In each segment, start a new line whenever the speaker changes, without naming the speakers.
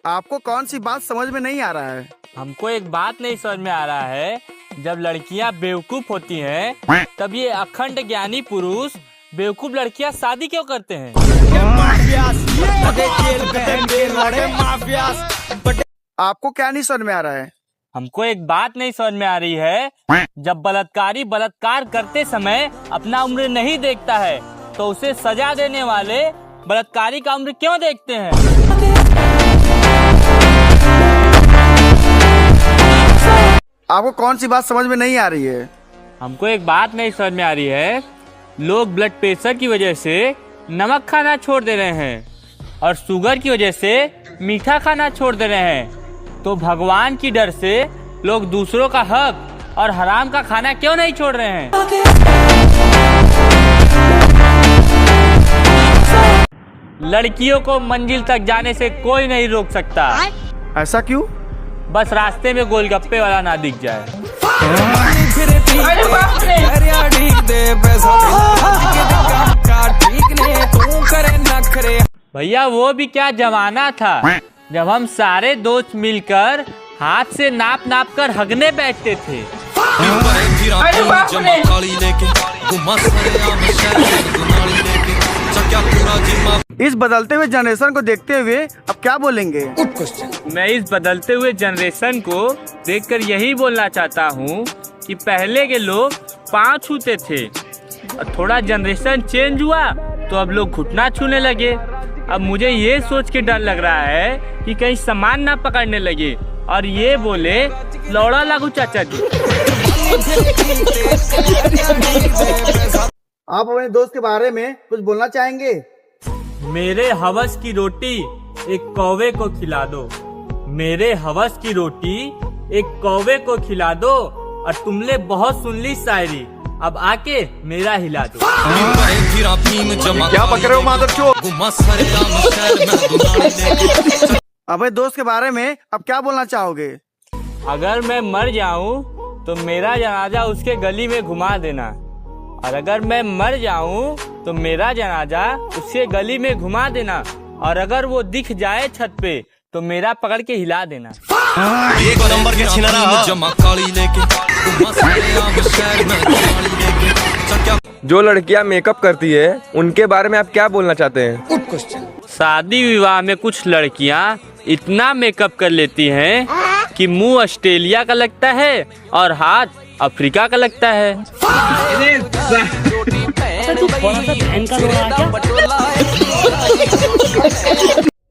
आपको कौन सी बात समझ में नहीं आ रहा है?
हमको एक बात नहीं समझ में आ रहा है, जब लड़कियां बेवकूफ होती हैं, तब ये अखंड ज्ञानी पुरुष बेवकूफ लड़कियां शादी क्यों करते हैं?
आपको क्या नहीं समझ में आ रहा है?
हमको एक बात नहीं समझ में आ रही है, जब बलात्कारी बलात्कार करते समय अपना उम्र नहीं देखता है, तो उसे सजा देने वाले बलात्कारी का उम्र क्यों देखते हैं?
आपको कौन सी बात समझ में नहीं आ रही है?
हमको एक बात नहीं समझ में आ रही है, लोग ब्लड प्रेशर की वजह से नमक खाना छोड़ दे रहे हैं और शुगर की वजह से मीठा खाना छोड़ दे रहे हैं, तो भगवान की डर से लोग दूसरों का हक और हराम का खाना क्यों नहीं छोड़ रहे हैं? लड़कियों को मंजिल तक जाने से कोई नहीं रोक सकता।
ऐसा क्यों?
बस रास्ते में गोलगप्पे वाला ना दिख जाए। भैया वो भी क्या जमाना था जब हम सारे दोस्त मिलकर हाथ से नाप नाप कर हगने बैठते थे।
इस बदलते हुए जनरेशन को देखते हुए अब क्या बोलेंगे?
मैं इस बदलते हुए जनरेशन को देखकर यही बोलना चाहता हूँ कि पहले के लोग पाँव छूते थे, और थोड़ा जनरेशन चेंज हुआ तो अब लोग घुटना छूने लगे। अब मुझे ये सोच के डर लग रहा है कि कहीं सामान ना पकड़ने लगे और ये बोले लौड़ा लागू चाचा जी।
आप अपने दोस्त के बारे में कुछ बोलना चाहेंगे?
मेरे हवस की रोटी एक कौवे को खिला दो, मेरे हवस की रोटी एक कौवे को खिला दो, और तुमने बहुत सुन ली शायरी, अब आके मेरा हिला दो।
क्या पक रहे हो मादरचोद? अपने दोस्त के बारे में अब क्या बोलना चाहोगे?
अगर मैं मर जाऊं तो मेरा जनाजा उसके गली में घुमा देना, और अगर मैं मर जाऊं तो मेरा जनाजा उसके गली में घुमा देना, और अगर वो दिख जाए छत पे तो मेरा पकड़ के हिला देना।
एक नंबर के
जो लड़कियां मेकअप करती है उनके बारे में आप क्या बोलना चाहते हैं?
शादी विवाह में कुछ लड़कियां इतना मेकअप कर लेती हैं कि मुंह ऑस्ट्रेलिया का लगता है और हाथ अफ्रीका का लगता है।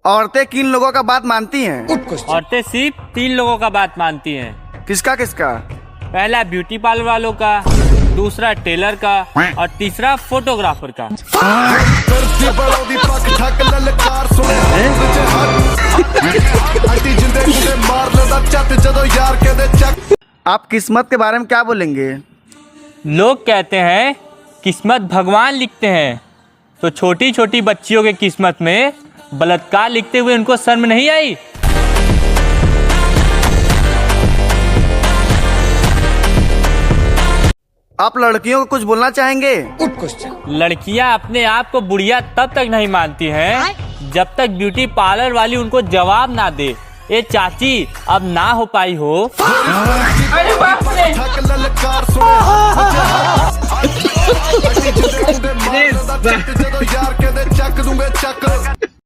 औरतें किन लोगों का बात मानती हैं?
औरतें सिर्फ 3 लोगों का बात मानती हैं।
किसका किसका?
पहला ब्यूटी पार्लर वालों का, दूसरा टेलर का, और तीसरा फोटोग्राफर का।
आप किस्मत के बारे में क्या बोलेंगे?
लोग कहते हैं किस्मत भगवान लिखते हैं, तो छोटी छोटी बच्चियों के किस्मत में बलात्कार लिखते हुए उनको शर्म नहीं आई?
आप लड़कियों को कुछ बोलना चाहेंगे?
लड़कियां अपने आप को बुढ़िया तब तक नहीं मानती हैं जब तक ब्यूटी पार्लर वाली उनको जवाब ना दे, ए चाची अब ना हो पाई हो।
अरे बाप रे।